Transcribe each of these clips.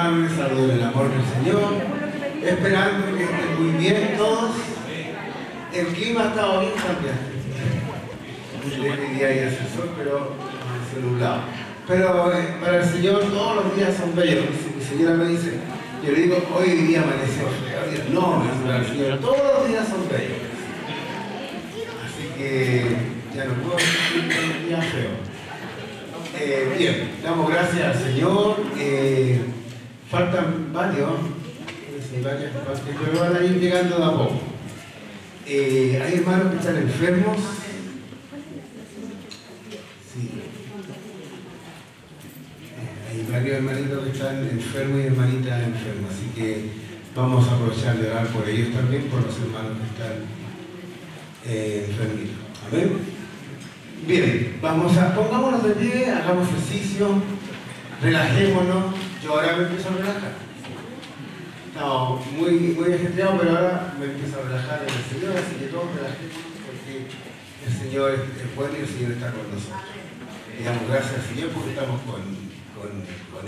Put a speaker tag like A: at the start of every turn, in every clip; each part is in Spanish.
A: hermanos, les saludo en el amor del Señor, esperando que estén muy bien todos. El clima ha estado bien cambiante. Este día hay asesor, pero se nublado. Pero para el Señor todos los días son bellos. Mi señora me dice, yo le digo, hoy día amaneció feo. No, para el Señor todos los días son bellos. Así que ya no puedo decir un día feo. Bien, damos gracias al Señor. Faltan varios, pero van a ir llegando de a poco. Hay hermanos que están enfermos. Sí. Hay varios hermanitos que están enfermos y hermanitas enfermas, así que vamos a aprovechar de orar por ellos también, por los hermanos que están enfermitos. Amén. Bien, pongámonos de pie, hagamos ejercicio, relajémonos. Yo ahora me empiezo a relajar. No, muy ajetreado, pero ahora me empiezo a relajar en el Señor, así que todos relajémonos porque el Señor es bueno y el Señor está con nosotros. Le damos gracias al Señor porque estamos con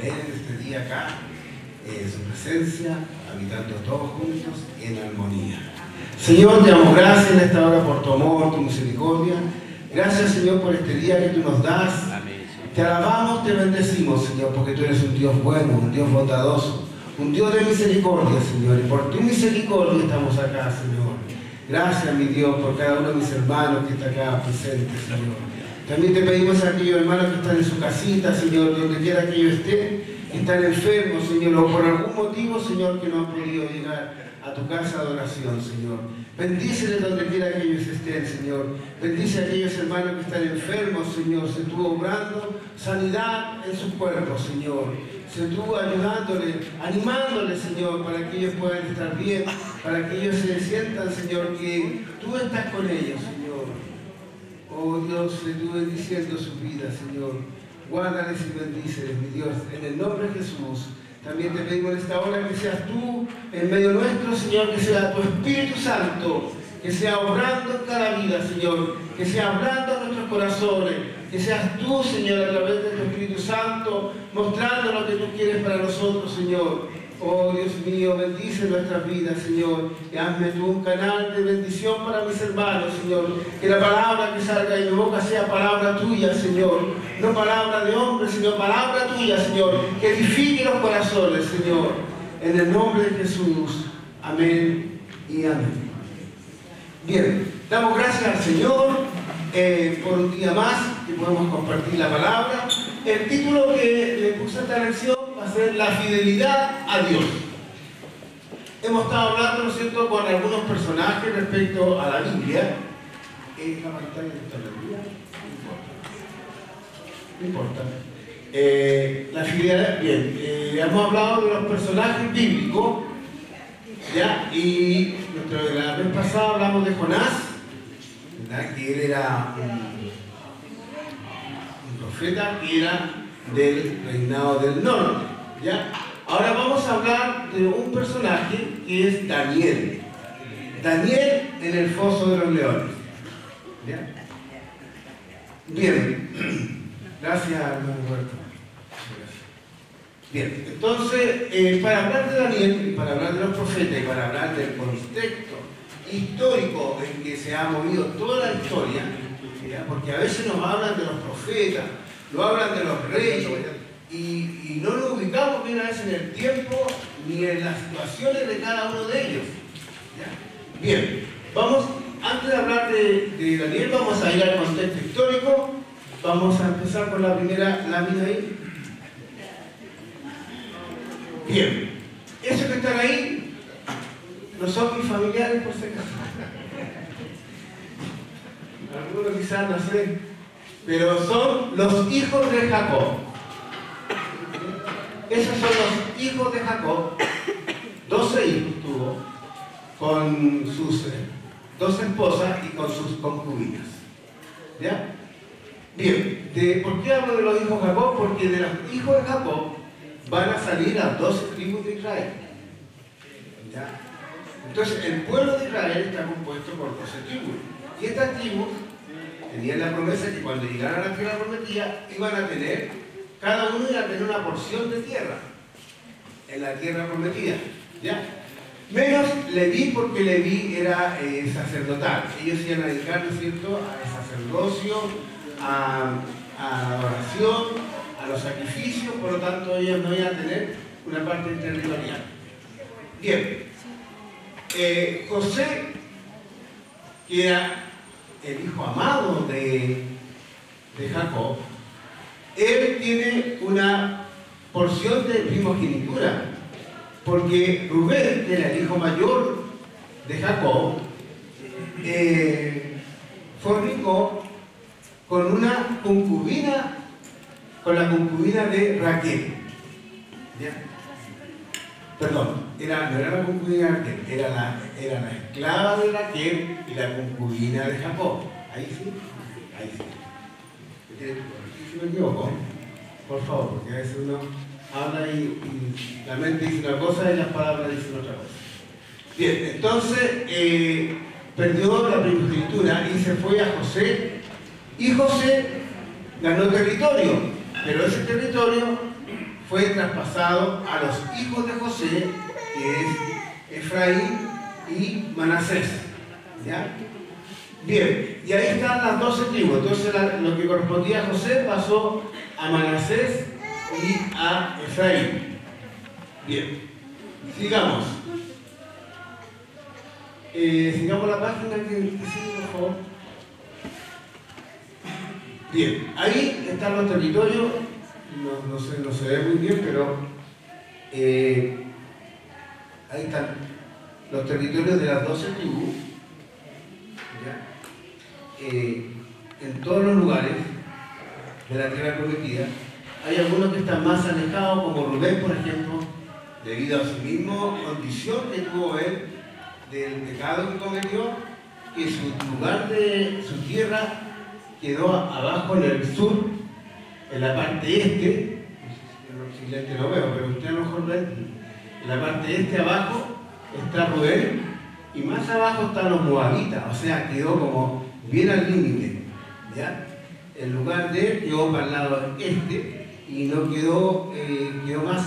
A: Él en este día acá, en su presencia, habitando todos juntos en armonía. Señor, te damos gracias en esta hora por tu amor, tu misericordia. Gracias, Señor, por este día que tú nos das. Amén. Te alabamos, te bendecimos, Señor, porque tú eres un Dios bueno, un Dios bondadoso, un Dios de misericordia, Señor. Y por tu misericordia estamos acá, Señor. Gracias, mi Dios, por cada uno de mis hermanos que está acá presente, Señor. También te pedimos a aquellos hermanos que están en su casita, Señor, donde quiera que ellos estén, que están enfermos, Señor, o por algún motivo, Señor, que no han podido llegar a tu casa de oración, Señor. Bendíceles donde quiera que ellos estén, Señor. Bendice a aquellos hermanos que están enfermos, Señor. Se estuvo obrando sanidad en sus cuerpos, Señor. Se estuvo ayudándoles, animándoles, Señor, para que ellos puedan estar bien, para que ellos se sientan, Señor, que tú estás con ellos, Señor. Oh Dios, le estuve bendiciendo su vida, Señor. Guárdales y bendíceles, mi Dios, en el nombre de Jesús. También te pedimos en esta hora que seas tú en medio nuestro, Señor, que sea tu Espíritu Santo, que sea obrando en cada vida, Señor, que sea hablando en nuestros corazones, que seas tú, Señor, a través de tu Espíritu Santo, mostrando lo que tú quieres para nosotros, Señor. Oh Dios mío, bendice nuestras vidas, Señor, y hazme tú un canal de bendición para mis hermanos, Señor. Que la palabra que salga de mi boca sea palabra tuya, Señor. No palabra de hombre, sino palabra tuya, Señor. Que edifique los corazones, Señor. En el nombre de Jesús. Amén y amén. Bien, damos gracias al Señor por un día más que podemos compartir la palabra. El título que le puse a esta lección va a ser la fidelidad a Dios. Hemos estado hablando, ¿no es cierto?, con algunos personajes respecto a la Biblia. ¿Es la pantalla que está en la Biblia? No importa. La fidelidad, bien, hemos hablado de los personajes bíblicos, ¿ya? Y la vez pasada hablamos de Jonás, ¿verdad?, que él era un profeta que era del reinado del norte, ¿ya? Ahora vamos a hablar de un personaje que es Daniel. Daniel en el foso de los leones, ¿ya? Bien. Gracias, hermano Huerta. Bien, entonces, para hablar de Daniel, y para hablar de los profetas, y para hablar del contexto histórico en que se ha movido toda la historia, ¿ya?, porque a veces nos hablan de los profetas, lo hablan de los reyes, y no nos ubicamos bien a veces en el tiempo ni en las situaciones de cada uno de ellos, ¿ya? Bien, antes de hablar de Daniel, vamos a ir al contexto histórico. Vamos a empezar con la primera lámina ahí. Bien, esos que están ahí no son mis familiares, por si acaso. Algunos quizás no sé, pero son los hijos de Jacob. Esos son los hijos de Jacob. 12 hijos tuvo con sus 2 esposas y con sus concubinas. ¿Ya? Bien, ¿por qué hablo de los hijos de Jacob? Porque de los hijos de Jacob van a salir las 12 tribus de Israel. ¿Ya? Entonces, el pueblo de Israel está compuesto por 12 tribus. Y estas tribus tenían la promesa de que cuando llegaran a la tierra prometida, iban a tener, cada uno iba a tener una porción de tierra. en la tierra prometida, ¿ya? Menos Leví, porque Leví era sacerdotal. Ellos iban a dedicar, ¿no es cierto?, al sacerdocio, a la oración, a los sacrificios, por lo tanto ellos no iban a tener una parte territorial. Bien, José, que era el hijo amado de Jacob, él tiene una porción de primogenitura, porque Rubén, que era el hijo mayor de Jacob, fornicó con una concubina, con la concubina de Raquel. ¿Ya? Perdón, no era la concubina de Raquel, era la esclava de Raquel y la concubina de Jacob. Ahí sí, ahí sí. Si me equivoco, por favor, porque a veces uno habla y la mente dice una cosa y las palabras dicen otra cosa. Bien, entonces perdió la primogenitura y se fue a José, y José ganó territorio, pero ese territorio fue traspasado a los hijos de José, que es Efraín y Manasés, ¿ya? Bien, y ahí están las 12 tribus. Entonces lo que correspondía a José pasó a Manasés y a Efraín. Bien, sigamos. Sigamos la página que sigue, por favor. Bien, ahí están los territorios. No se ve muy bien, pero ahí están los territorios de las 12 tribus. ¿Ya? En todos los lugares de la tierra prometida. Hay algunos que están más alejados, como Rubén, por ejemplo, debido a su misma condición que tuvo él del pecado que cometió, que su lugar de su tierra quedó abajo en el sur, en la parte este. Si lo veo, pero usted a lo mejor ve, en la parte este abajo está Rubén y más abajo están los moabitas, o sea, quedó como bien al límite, ¿ya? El lugar de él quedó para el lado este y no quedó, quedó más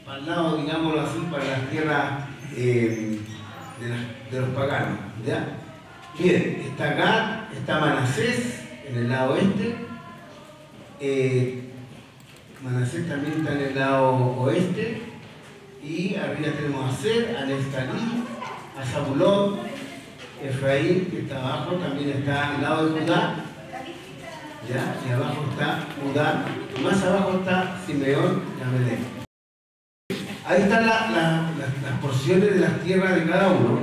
A: para el lado, digámoslo así, para las tierras de los paganos, ¿ya? Miren, está Gad, está Manasés en el lado este, Manasés también está en el lado oeste, y arriba tenemos a Aser, a Neftalí, a Zabulón, Efraín, que está abajo, también está al lado de Judá, ¿ya? Y abajo está Judá, más abajo está Simeón y Amalec. Ahí están las porciones de las tierras de cada uno,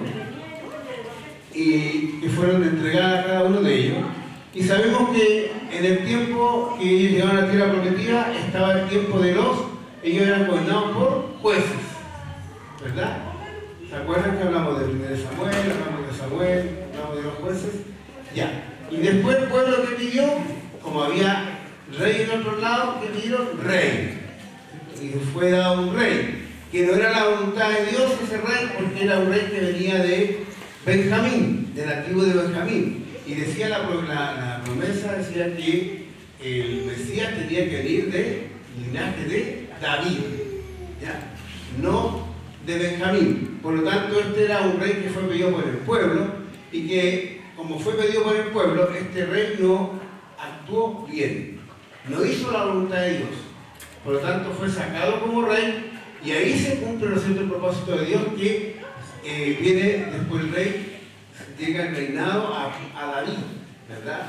A: y que fueron entregadas a cada uno de ellos. Y sabemos que en el tiempo que ellos llegaron a la tierra prometida estaba el tiempo de ellos eran gobernados por jueces, ¿verdad? ¿Se acuerdan que hablamos de Samuel, hablamos de Samuel, hablamos de los jueces? Ya. Y después el pueblo que pidió, como había rey en otro lado, que pidieron rey. Y fue dado un rey, que no era la voluntad de Dios ese rey, porque era un rey que venía de Benjamín, de la tribu de Benjamín. Y decía la promesa, decía que el Mesías tenía que venir del linaje de David, ¿ya? No de Benjamín. Por lo tanto, este era un rey que fue pedido por el pueblo, y que, como fue pedido por el pueblo, este rey no actuó bien, no hizo la voluntad de Dios. Por lo tanto, fue sacado como rey, y ahí se cumple, ¿no es cierto?, el propósito de Dios, que viene después el rey, llega el reinado a David, ¿verdad?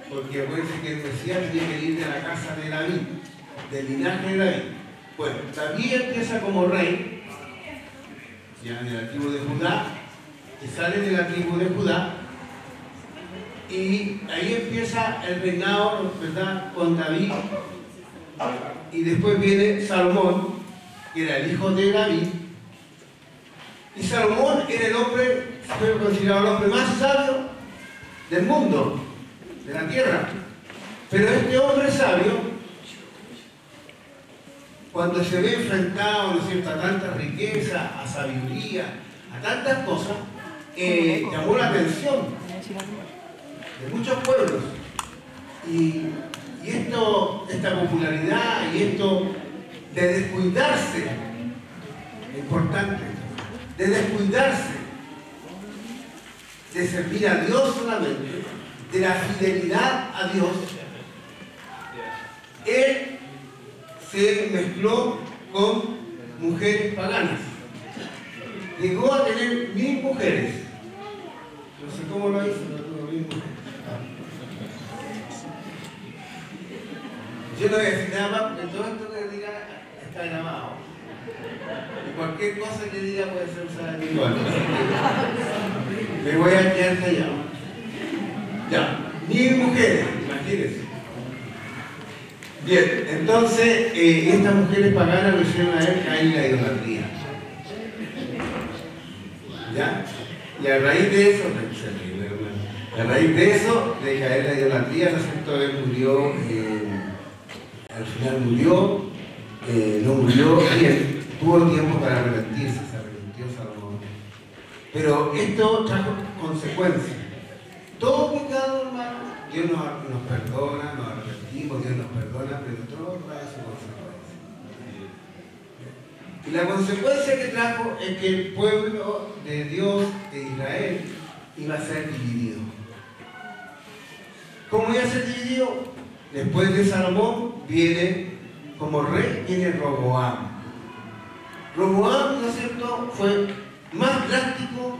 A: Porque acuérdense que el Mesías tenía que ir de la casa de David, del linaje de David. Bueno, David empieza como rey, ya de la tribu de Judá, que sale de la tribu de Judá, y ahí empieza el reinado, ¿verdad?, con David. Y después viene Salomón, que era el hijo de David. Y Salomón era el hombre, fue considerado el hombre más sabio del mundo, de la tierra. Pero este hombre sabio, cuando se ve enfrentado, ¿no es cierto?, a tanta riqueza, a sabiduría, a tantas cosas, llamó la atención de muchos pueblos. Y esta popularidad y esto de descuidarse, importante, de descuidarse, de servir a Dios solamente, de la fidelidad a Dios, él se mezcló con mujeres paganas. Llegó a tener 1000 mujeres. No sé cómo lo hizo, pero tuvo 1000 mujeres. Yo no voy a decir nada más porque todo esto que diga está grabado. Y cualquier cosa que diga puede ser usada igual. Me voy a quedar callado. Ya, 1000 mujeres, imagínense. Bien, entonces estas mujeres paganas lo hicieron a él caer en la idolatría. ¿Ya? Y a raíz de eso, de caer en la idolatría, ¿no es cierto? Él murió, al final murió, no murió bien, tuvo tiempo para arrepentirse, se arrepintió Salomón. Pero esto trajo consecuencias. Todo pecado, hermano, Dios nos perdona, nos arrepentimos, Dios nos perdona, pero todo trae su consecuencia. Y la consecuencia que trajo es que el pueblo de Dios, de Israel, iba a ser dividido. ¿Cómo iba a ser dividido? Después de Salomón viene, como rey, viene Roboam. Roboam, ¿no es cierto?, fue más drástico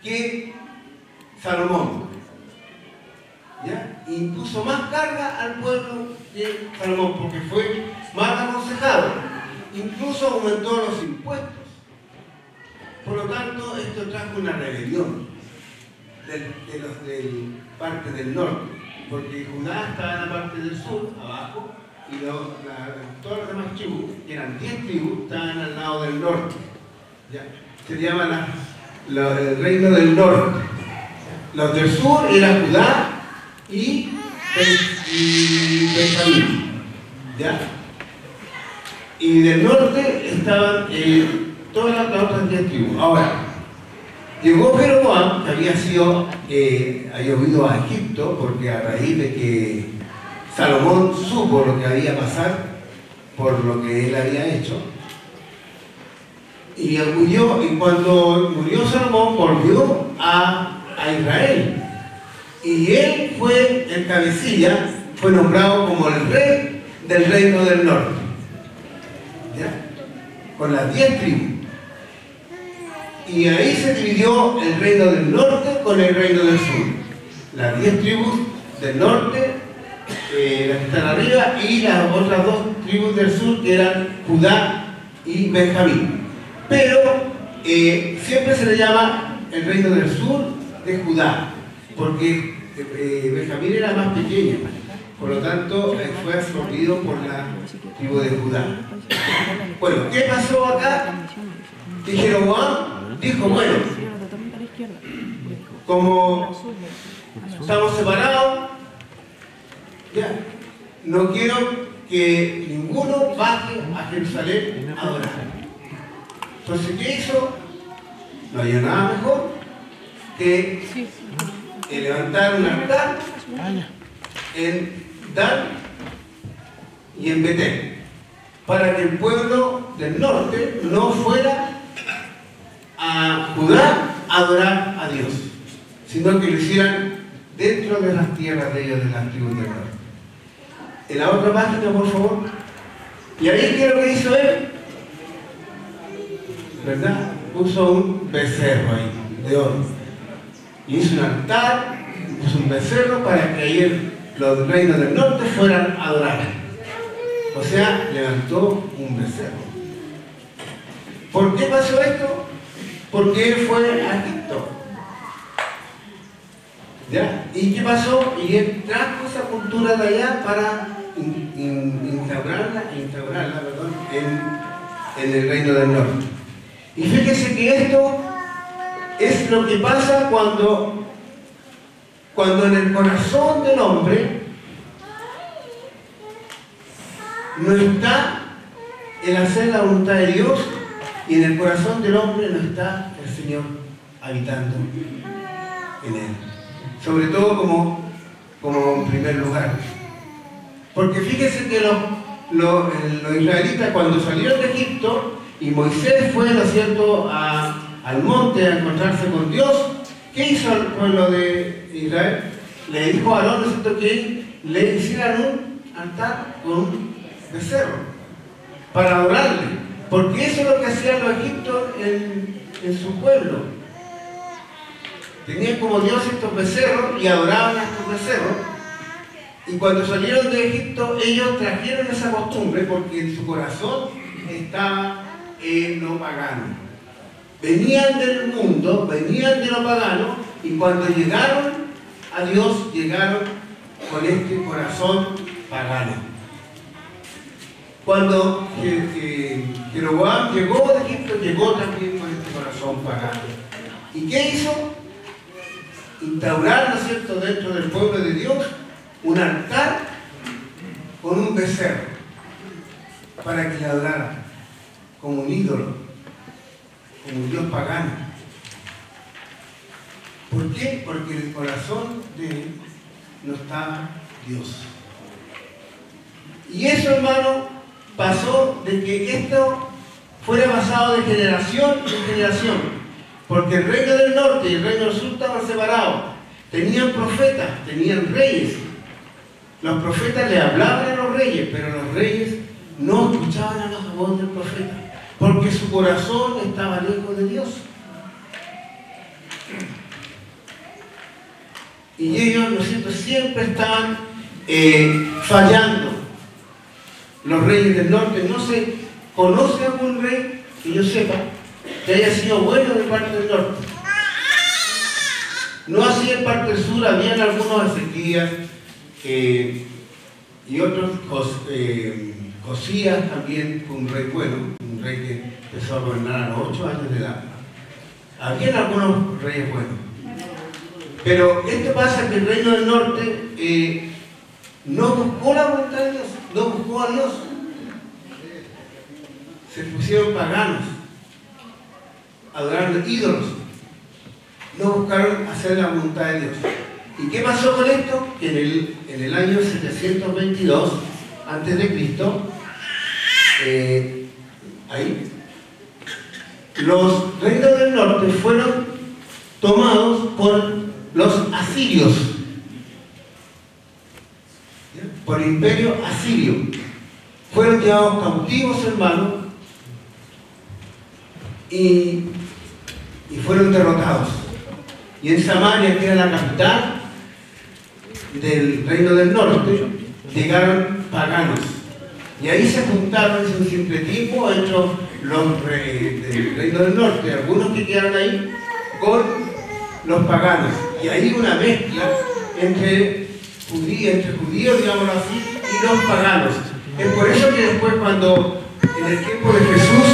A: que Salomón. ¿Ya? Impuso más carga al pueblo que Salomón, porque fue más aconsejado. Incluso aumentó los impuestos. Por lo tanto, esto trajo una rebelión de parte del norte, porque Judá estaba en la parte del sur, abajo, y todas las demás tribus, que eran 10 tribus, estaban al lado del norte. ¿Ya? Se llama el reino del norte. Los del sur era Judá y Benjamín. ¿Ya? Y del norte estaban todas las otras 10 tribus. Ahora, llegó Jeroboam, que había huido a Egipto, porque a raíz de que Salomón supo lo que había pasado por lo que él había hecho, y huyó, y cuando murió Salomón volvió a Israel, y él fue el cabecilla, fue nombrado como el rey del reino del norte, ¿ya? Con las 10 tribus. Y ahí se dividió el reino del norte con el reino del sur. Las 10 tribus del norte, las que están arriba, y las otras 2 tribus del sur, que eran Judá y Benjamín. Pero siempre se le llama el reino del sur de Judá, porque Benjamín era más pequeño. Por lo tanto, fue absorbido por la tribu de Judá. Bueno, ¿qué pasó acá? Y Jeroboam dijo, bueno, como estamos separados, ya, no quiero que ninguno baje a Jerusalén a adorar. Entonces, ¿qué hizo? No había nada mejor que levantar un altar en Dan y en Betel, para que el pueblo del norte no fuera a Judá a adorar a Dios, sino que lo hicieran dentro de las tierras de ellos, de las tribus del norte. En la otra página, por favor. Y ahí, ¿qué es lo que hizo él? ¿Verdad? Puso un becerro ahí, de oro. Y hizo un altar, puso un becerro para que ahí los reinos del norte fueran a adorar. O sea, levantó un becerro. ¿Por qué pasó esto? Porque él fue a Egipto. ¿Ya? ¿Y qué pasó? Y él trajo esa cultura de allá para instaurarla en el reino del norte. Y fíjese que esto es lo que pasa cuando en el corazón del hombre no está el hacer la voluntad de Dios, y en el corazón del hombre no está el Señor habitando en él. Sobre todo como en primer lugar. Porque fíjese que los israelitas cuando salieron de Egipto y Moisés fue, ¿no es cierto?, al monte a encontrarse con Dios, ¿qué hizo el pueblo de Israel? Le dijo a Aarón, ¿no es cierto?, que le hicieran un altar con un becerro para adorarle, porque eso es lo que hacían los egipcios en su pueblo. Tenían como Dios estos becerros y adoraban a estos becerros. Y cuando salieron de Egipto, ellos trajeron esa costumbre porque en su corazón estaba en lo pagano. Venían del mundo, venían de lo pagano, y cuando llegaron a Dios, llegaron con este corazón pagano. Cuando Jeroboam llegó de Egipto, llegó también con este corazón pagano. ¿Y qué hizo? Instaurar, ¿no es cierto?, dentro del pueblo de Dios, un altar con un becerro para que le adoraran como un ídolo, como un dios pagano. ¿Por qué? Porque en el corazón de él no estaba Dios. Y eso, hermano, pasó de que esto fuera pasado de generación en generación, porque el reino del norte y el reino del sur estaban separados. Tenían profetas, tenían reyes. Los profetas le hablaban a los reyes, pero los reyes no escuchaban a la voz del profeta, porque su corazón estaba lejos de Dios. Y ellos, ¿no es cierto?, siempre estaban fallando. Los reyes del norte, no se conoce a algún rey que yo sepa que haya sido bueno de parte del norte. No así en parte del sur, habían algunos Ezequías y otros, Josías también fue un rey bueno, un rey que empezó a gobernar a los 8 años de edad. Habían algunos reyes buenos. Pero esto pasa que el reino del norte no buscó la voluntad de Dios, no buscó a Dios. Se pusieron paganos, adorando ídolos. No buscaron hacer la voluntad de Dios. ¿Y qué pasó con esto? Que en el año 722 a.C., ahí, los reinos del norte fueron tomados por los asirios, por el imperio asirio. Fueron llevados cautivos, hermanos, y fueron derrotados. Y en Samaria, que era la capital del reino del norte, llegaron paganos. Y ahí se juntaron en un sincretismo entre los del reino del norte, algunos que quedaron ahí, con los paganos. Y ahí una mezcla entre judíos, digámoslo así, y los paganos. Es por eso que después, cuando en el tiempo de Jesús,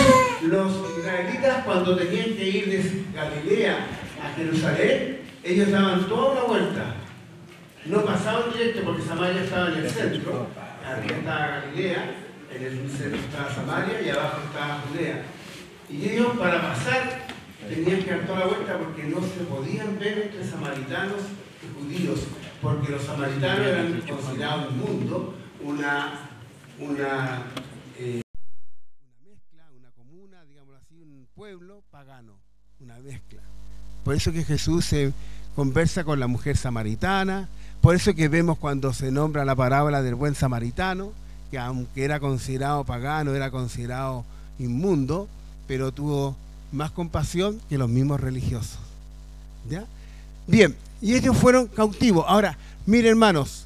A: los israelitas, cuando tenían que ir de Galilea a Jerusalén, ellos daban toda la vuelta. No pasaban directo porque Samaria estaba en el centro. Arriba estaba Galilea, en el centro estaba Samaria y abajo estaba Judea. Y ellos, para pasar, tenían que dar toda la vuelta porque no se podían ver entre samaritanos y judíos, porque los samaritanos eran considerados un mundo, una mezcla, una comuna, digamos así, un pueblo pagano, una mezcla. Por eso que Jesús se conversa con la mujer samaritana, por eso que vemos cuando se nombra la parábola del buen samaritano, que aunque era considerado pagano, era considerado inmundo, pero tuvo más compasión que los mismos religiosos. ¿Ya? Bien, y ellos fueron cautivos. Ahora, miren, hermanos,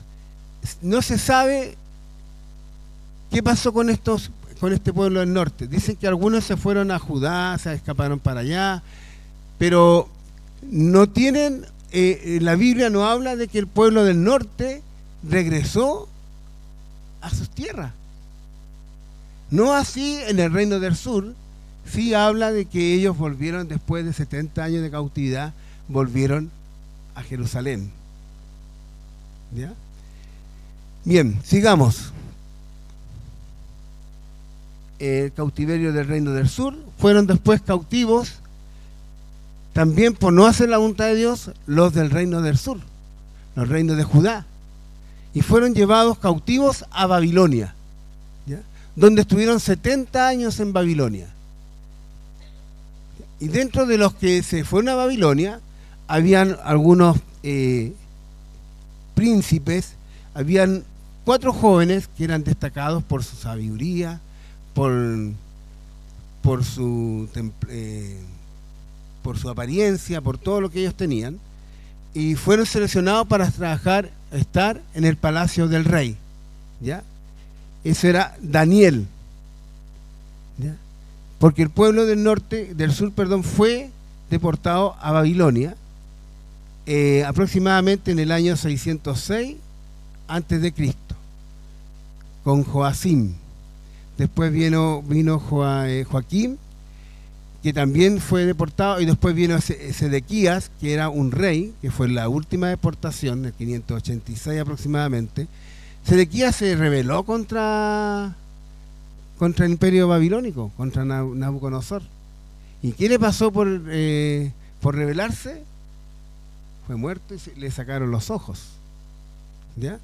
A: no se sabe qué pasó con este pueblo del norte. Dicen que algunos se fueron a Judá, se escaparon para allá, pero no tienen, la Biblia no habla de que el pueblo del norte regresó a sus tierras. No así en el reino del sur. Sí habla de que ellos volvieron después de 70 años de cautividad, volvieron a Jerusalén. ¿Ya? Bien, sigamos. El cautiverio del reino del sur, fueron después cautivos también por no hacer la voluntad de Dios los del reino del sur, los reinos de Judá, y fueron llevados cautivos a Babilonia. ¿Ya?
B: donde estuvieron 70 años en Babilonia. Y dentro de los que se fueron a Babilonia, habían algunos príncipes, habían 4 jóvenes que eran destacados por su sabiduría, por su apariencia, por todo lo que ellos tenían, y fueron seleccionados para estar en el palacio del rey, ¿ya? Eso era Daniel, ¿ya? Porque el pueblo del sur, fue deportado a Babilonia aproximadamente en el año 606 antes de Cristo, con Joacim. Después vino Joaquín, que también fue deportado, y después vino Sedequías, que era un rey, que fue la última deportación, en 586 aproximadamente. Sedequías se rebeló contra el imperio babilónico, contra Nabucodonosor. ¿Y qué le pasó por rebelarse? Fue muerto y le sacaron los ojos, ¿ya?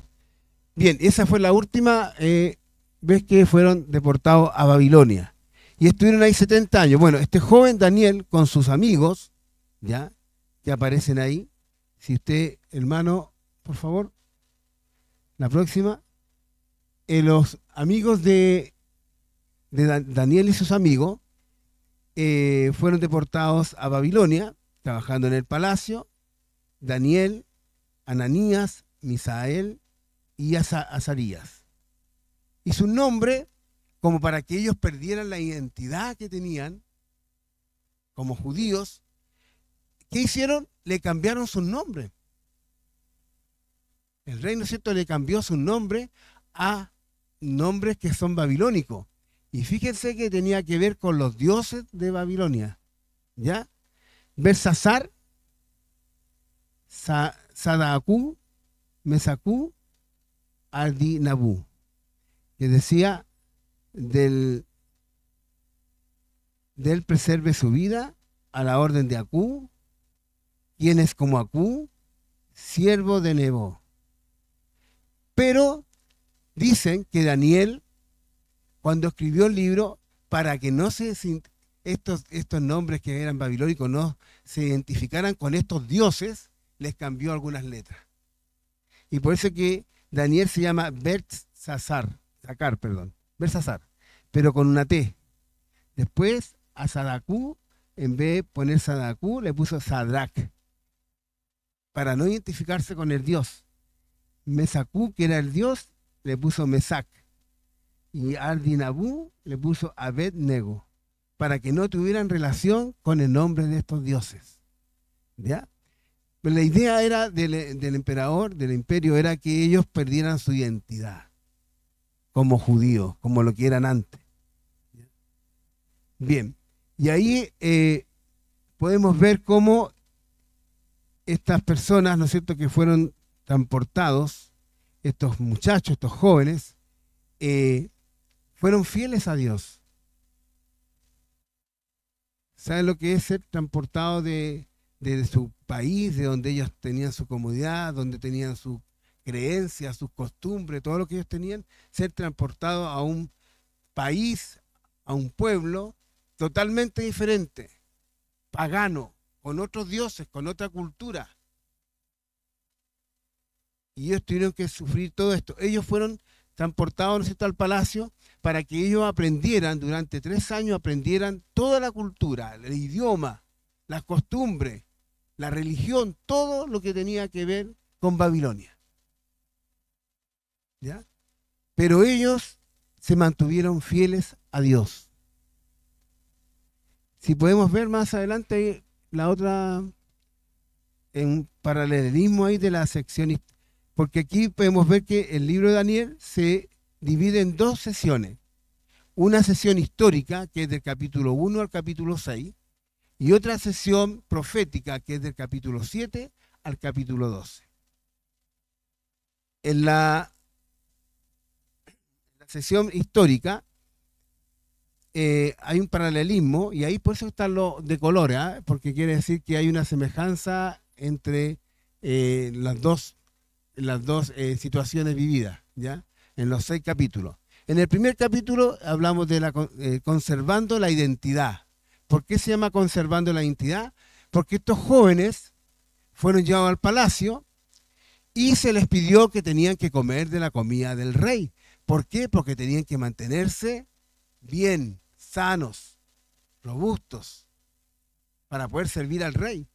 B: Bien, esa fue la última vez que fueron deportados a Babilonia. Y estuvieron ahí 70 años. Bueno, este joven Daniel con sus amigos, ¿ya?, que aparecen ahí. Si usted, hermano, por favor, la próxima. Los amigos de Daniel y sus amigos fueron deportados a Babilonia, trabajando en el palacio. Daniel, Ananías, Misael y Azarías. Y su nombre, como para que ellos perdieran la identidad que tenían como judíos, ¿qué hicieron? Le cambiaron su nombre. El rey, ¿no es cierto?, le cambió su nombre a nombres que son babilónicos. Y fíjense que tenía que ver con los dioses de Babilonia, ¿ya? Belsasar, Sadakú, Mesacú, Ardinabú, que decía del preserve su vida a la orden de Acú, quien es como Acú, siervo de Nebo. Pero dicen que Daniel, cuando escribió el libro, para que no estos nombres que eran babilónicos no se identificaran con estos dioses, les cambió algunas letras. Y por eso que Daniel se llama Belsasar, pero con una T. Después a Sadakú, en vez de poner Sadakú, le puso Sadrach, para no identificarse con el dios. Mesacú, que era el dios, le puso Mesac. Y Ardinabú le puso Abednego, para que no tuvieran relación con el nombre de estos dioses, ¿ya? Pero la idea era del emperador, del imperio, era que ellos perdieran su identidad como judíos, como lo que eran antes. Bien, y ahí podemos ver cómo estas personas, ¿no es cierto?, que fueron transportados, estos muchachos, estos jóvenes, fueron fieles a Dios. ¿Saben lo que es ser transportado de su país, de donde ellos tenían su comodidad, donde tenían sus creencias, sus costumbres, todo lo que ellos tenían? Ser transportado a un país, a un pueblo totalmente diferente, pagano, con otros dioses, con otra cultura. Y ellos tuvieron que sufrir todo esto. Ellos fueron transportados, ¿no es cierto?, al palacio, para que ellos aprendieran, durante 3 años, aprendieran toda la cultura, el idioma, las costumbres, la religión, todo lo que tenía que ver con Babilonia, ¿ya? Pero ellos se mantuvieron fieles a Dios. Si podemos ver más adelante la otra, en un paralelismo ahí de la sección, porque aquí podemos ver que el libro de Daniel se divide en 2 sesiones. Una sesión histórica, que es del capítulo 1 al capítulo 6, y otra sesión profética, que es del capítulo 7 al capítulo 12. En la sesión histórica hay un paralelismo, y ahí por eso están los de colores, ¿eh? Porque quiere decir que hay una semejanza entre las dos situaciones vividas, ¿ya?, en los 6 capítulos. En el primer capítulo hablamos de conservando la identidad. ¿Por qué se llama conservando la identidad? Porque estos jóvenes fueron llevados al palacio y se les pidió que tenían que comer de la comida del rey. ¿Por qué? Porque tenían que mantenerse bien, sanos, robustos, para poder servir al rey.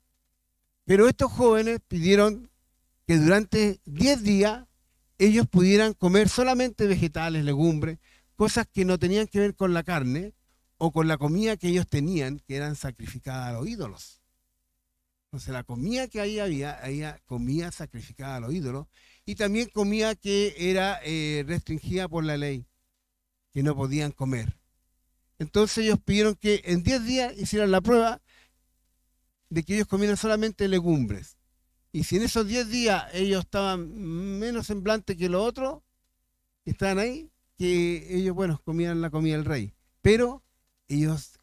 B: Pero estos jóvenes pidieron que durante 10 días ellos pudieran comer solamente vegetales, legumbres, cosas que no tenían que ver con la carne o con la comida que ellos tenían, que eran sacrificadas a los ídolos. Entonces la comida que ahí había comida sacrificada a los ídolos y también comida que era restringida por la ley, que no podían comer. Entonces ellos pidieron que en 10 días hicieran la prueba de que ellos comieran solamente legumbres. Y si en esos 10 días ellos estaban menos semblantes que los otros, que estaban ahí, que ellos, bueno, comían la comida del rey. Pero ellos,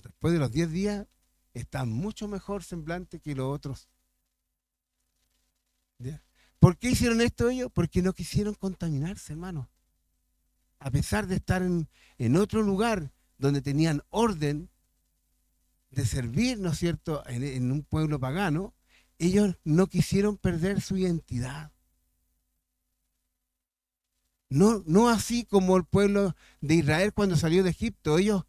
B: después de los 10 días, están mucho mejor semblantes que los otros. ¿Ya? ¿Por qué hicieron esto ellos? Porque no quisieron contaminarse, hermano. A pesar de estar en otro lugar donde tenían orden de servir, ¿no es cierto?, en un pueblo pagano, ellos no quisieron perder su identidad. No así como el pueblo de Israel cuando salió de Egipto. Ellos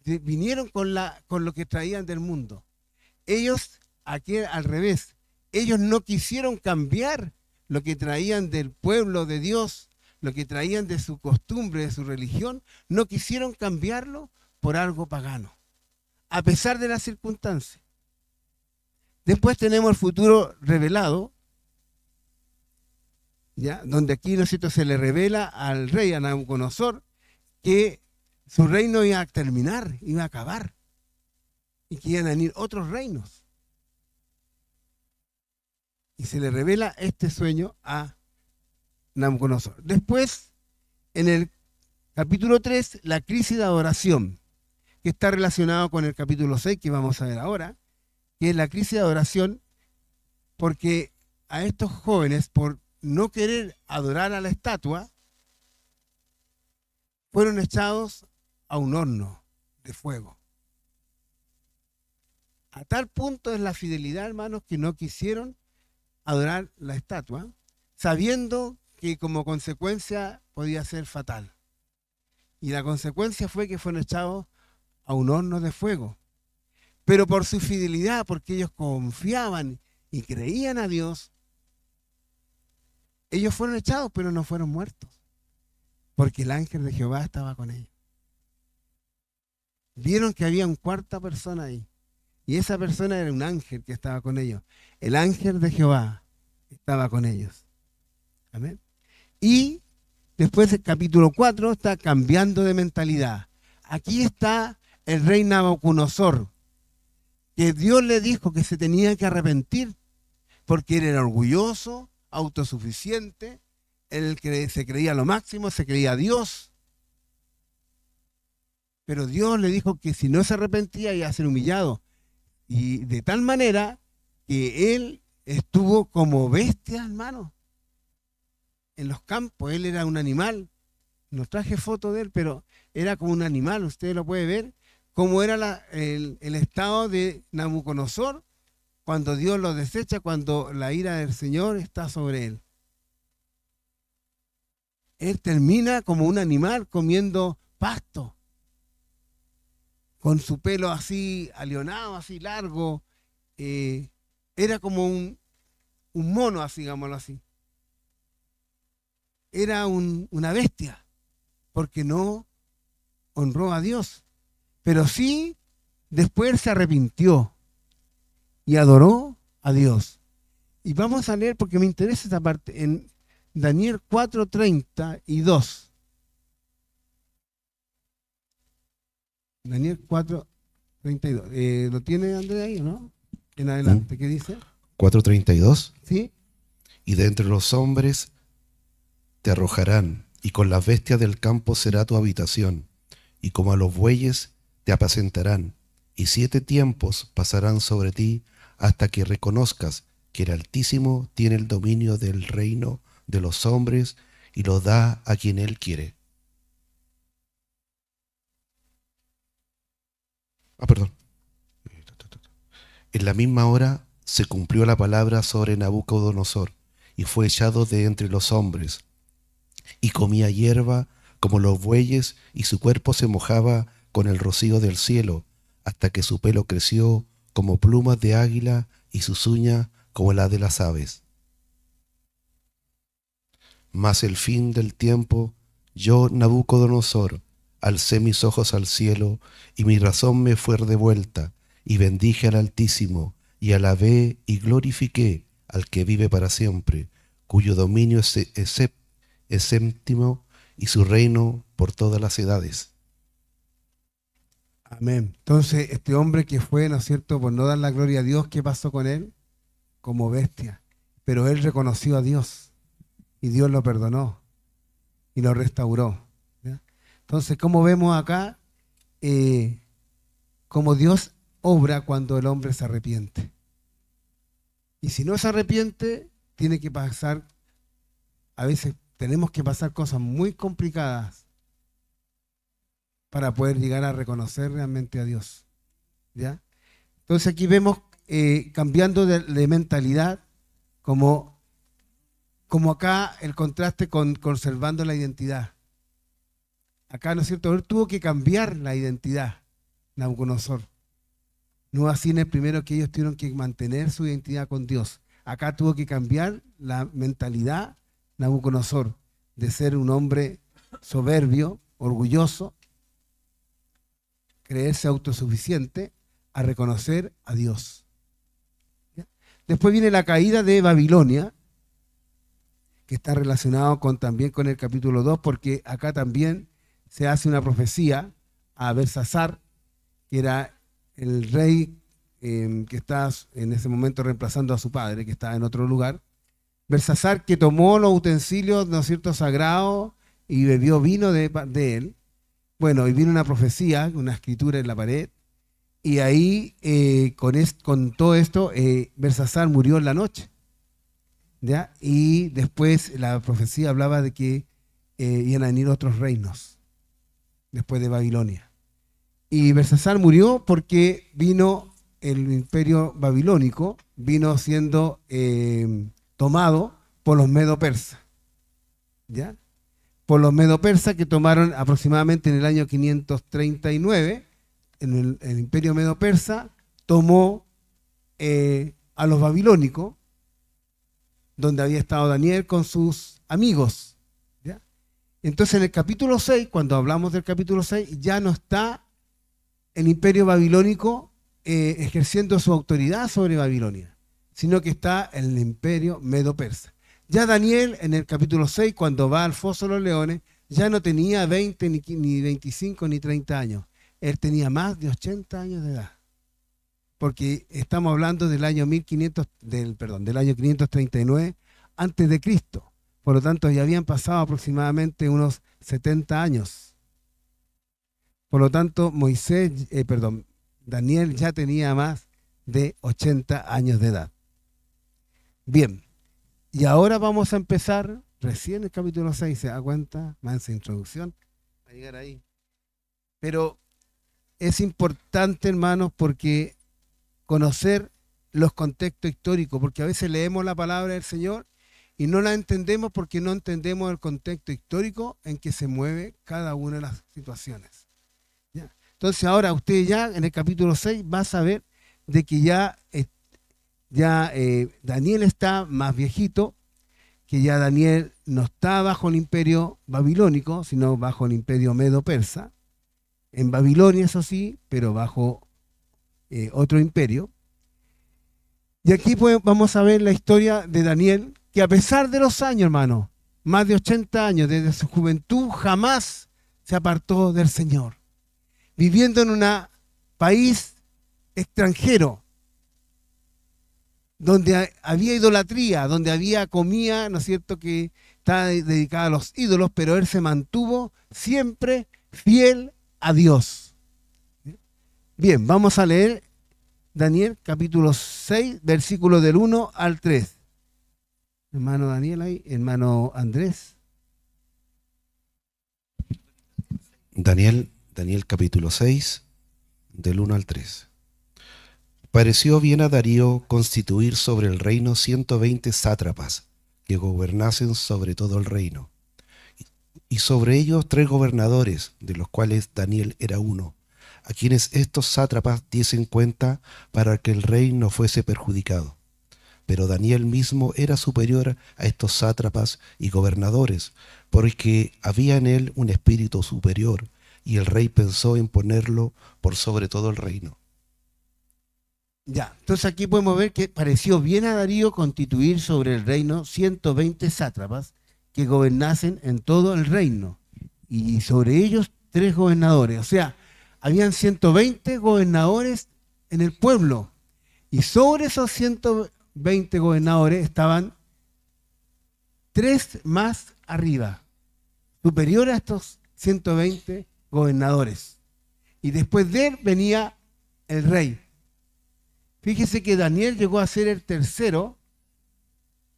B: vinieron con lo que traían del mundo. Ellos, aquí al revés, ellos no quisieron cambiar lo que traían del pueblo de Dios, lo que traían de su costumbre, de su religión, no quisieron cambiarlo por algo pagano, a pesar de las circunstancias. Después tenemos el futuro revelado, ¿ya? Donde aquí, ¿no es cierto?, se le revela al rey, a Nabucodonosor, que su reino iba a terminar, iba a acabar, y que iban a venir otros reinos. Y se le revela este sueño a Nabucodonosor. Después, en el capítulo 3, la crisis de adoración, que está relacionado con el capítulo 6, que vamos a ver ahora, que es la crisis de adoración, porque a estos jóvenes, por no querer adorar a la estatua, fueron echados a un horno de fuego. A tal punto es la fidelidad, hermanos, que no quisieron adorar la estatua, sabiendo que como consecuencia podía ser fatal. Y la consecuencia fue que fueron echados a un horno de fuego. Pero por su fidelidad, porque ellos confiaban y creían a Dios, ellos fueron echados, pero no fueron muertos, porque el ángel de Jehová estaba con ellos. Vieron que había una cuarta persona ahí, y esa persona era un ángel que estaba con ellos. El ángel de Jehová estaba con ellos. Amén. Y después el capítulo 4 está cambiando de mentalidad. Aquí está el rey Nabucodonosor, que Dios le dijo que se tenía que arrepentir, porque él era orgulloso, autosuficiente, el que se creía lo máximo, se creía Dios. Pero Dios le dijo que si no se arrepentía iba a ser humillado. Y de tal manera que él estuvo como bestia, hermano, en los campos. Él era un animal. No traje foto de él, pero era como un animal. Usted lo puede ver cómo era el estado de Nabucodonosor cuando Dios lo desecha, cuando la ira del Señor está sobre él. Él termina como un animal comiendo pasto, con su pelo así alionado, así largo. Era como un mono, así, digámoslo así. Era una bestia, porque no honró a Dios. Pero sí, después se arrepintió y adoró a Dios. Y vamos a leer, porque me interesa esta parte, en Daniel 4:32. Daniel 4:32. ¿Lo tiene Andrés ahí o no? En adelante, ¿qué dice?
C: 4:32.
B: ¿Sí?
C: Y de entre los hombres te arrojarán, y con las bestias del campo será tu habitación, y como a los bueyes te apacentarán, y 7 tiempos pasarán sobre ti hasta que reconozcas que el Altísimo tiene el dominio del reino de los hombres y lo da a quien Él quiere. Perdón. En la misma hora se cumplió la palabra sobre Nabucodonosor, y fue echado de entre los hombres, y comía hierba como los bueyes, y su cuerpo se mojaba con el rocío del cielo, hasta que su pelo creció como plumas de águila, y sus uñas como las de las aves. Mas el fin del tiempo, yo, Nabucodonosor, alcé mis ojos al cielo, y mi razón me fue devuelta, y bendije al Altísimo, y alabé y glorifiqué al que vive para siempre, cuyo dominio es séptimo, y su reino por todas las edades.
B: Amén. Entonces, este hombre que fue, ¿no es cierto?, por no dar la gloria a Dios, ¿qué pasó con él? Como bestia. Pero él reconoció a Dios y Dios lo perdonó y lo restauró. ¿Ya? Entonces, ¿cómo vemos acá? Cómo Dios obra cuando el hombre se arrepiente. Y si no se arrepiente, tiene que pasar, a veces tenemos que pasar cosas muy complicadas para poder llegar a reconocer realmente a Dios. ¿Ya? Entonces aquí vemos cambiando de mentalidad, como acá el contraste con conservando la identidad. Acá, ¿no es cierto?, él tuvo que cambiar la identidad, Nabucodonosor. No así en el primero, que ellos tuvieron que mantener su identidad con Dios. Acá tuvo que cambiar la mentalidad, Nabucodonosor, de ser un hombre soberbio, orgulloso, creerse autosuficiente, a reconocer a Dios. ¿Ya? Después viene la caída de Babilonia, que está relacionado también con el capítulo 2, porque acá también se hace una profecía a Belsasar, que era el rey que está en ese momento reemplazando a su padre, que estaba en otro lugar. Belsasar, que tomó los utensilios, ¿no es cierto?, sagrados, y bebió vino de él. Bueno, y vino una profecía, una escritura en la pared, y ahí con todo esto, Belsasar murió en la noche. ¿Ya? Y después la profecía hablaba de que iban a venir otros reinos después de Babilonia. Y Belsasar murió porque vino el imperio babilónico, vino siendo tomado por los medo-persas. ¿Ya? Por los medo-persas, que tomaron aproximadamente en el año 539, en el imperio medo-persa tomó a los babilónicos, donde había estado Daniel con sus amigos. ¿Ya? Entonces en el capítulo 6, cuando hablamos del capítulo 6, ya no está el imperio babilónico ejerciendo su autoridad sobre Babilonia, sino que está el imperio medo-persa. Ya Daniel en el capítulo 6, cuando va al foso de los leones, ya no tenía 20, ni 25, ni 30 años. Él tenía más de 80 años de edad. Porque estamos hablando del año del año 539 antes de Cristo. Por lo tanto, ya habían pasado aproximadamente unos 70 años. Por lo tanto, Daniel ya tenía más de 80 años de edad. Bien, y ahora vamos a empezar recién el capítulo 6, ¿se da cuenta? Mansa introducción, a llegar ahí. Pero es importante, hermanos, porque conocer los contextos históricos, porque a veces leemos la palabra del Señor y no la entendemos porque no entendemos el contexto histórico en que se mueve cada una de las situaciones. ¿Ya? Entonces ahora usted ya en el capítulo 6 va a saber de que ya Daniel está más viejito, que ya Daniel no está bajo el imperio babilónico, sino bajo el imperio medo-persa, en Babilonia, eso sí, pero bajo otro imperio. Y aquí vamos a ver la historia de Daniel, que a pesar de los años, hermano, más de 80 años, desde su juventud, jamás se apartó del Señor. Viviendo en un país extranjero, donde había idolatría, donde había comida, ¿no es cierto?, que estaba dedicada a los ídolos, pero él se mantuvo siempre fiel a Dios. Bien, vamos a leer Daniel capítulo 6, versículos del 1 al 3. Hermano Daniel ahí, hermano Andrés.
C: Daniel capítulo 6, del 1 al 3. Pareció bien a Darío constituir sobre el reino 120 sátrapas que gobernasen sobre todo el reino, y sobre ellos 3 gobernadores, de los cuales Daniel era uno, a quienes estos sátrapas diesen cuenta para que el rey no fuese perjudicado. Pero Daniel mismo era superior a estos sátrapas y gobernadores, porque había en él un espíritu superior, y el rey pensó en ponerlo por sobre todo el reino.
B: Ya, entonces aquí podemos ver que pareció bien a Darío constituir sobre el reino 120 sátrapas que gobernasen en todo el reino, y sobre ellos 3 gobernadores. O sea, habían 120 gobernadores en el pueblo, y sobre esos 120 gobernadores estaban 3 más arriba, superior a estos 120 gobernadores. Y después de él venía el rey. Fíjese que Daniel llegó a ser el tercero